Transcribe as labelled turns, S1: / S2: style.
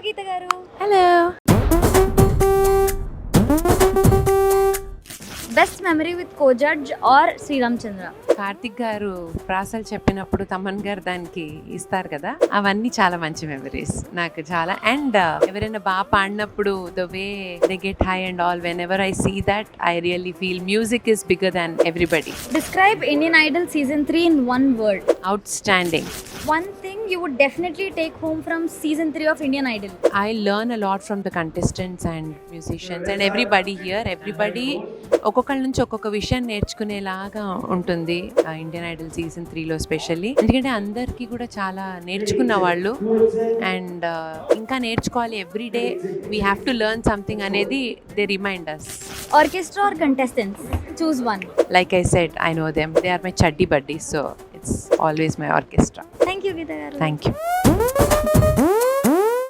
S1: గీత గారు.
S2: Hello.
S1: Best memory with co judge R Sriram Chandra?
S2: Karthik గారు ప్రాసలు చెప్పినప్పుడు తమన్ గారు దానికి ఇస్తారు కదా, అవన్నీ చాలా మంచి మెమరీస్ నాకు చాలా. అండ్ ఎవరైనా బాగా పాడినప్పుడు the way they get high and all, whenever I see that I really feel music is bigger than everybody.
S1: Describe Indian Idol season 3 in one word.
S2: Outstanding.
S1: One thing you would definitely take home from season 3 of Indian Idol.
S2: I learn a lot from the contestants and musicians and everybody here. Everybody ఒక్కొక్కళ్ళ నుంచి ఒక్కొక్క విషయం నేర్చుకునేలాగా ఉంటుంది Indian idol season 3లో specially. ఎందుకంటే అందరికీ కూడా చాలా నేర్చుకున్న వాళ్ళు అండ్ ఇంకా నేర్చుకోవాలి. Everyday we have to learn something అనేది they remind us.
S1: Orchestra or contestants? Choose one.
S2: Like I said, I know them. They are my chaddi buddies, so it's always my orchestra.
S1: Thank you, Geeta garu.
S2: Thank you.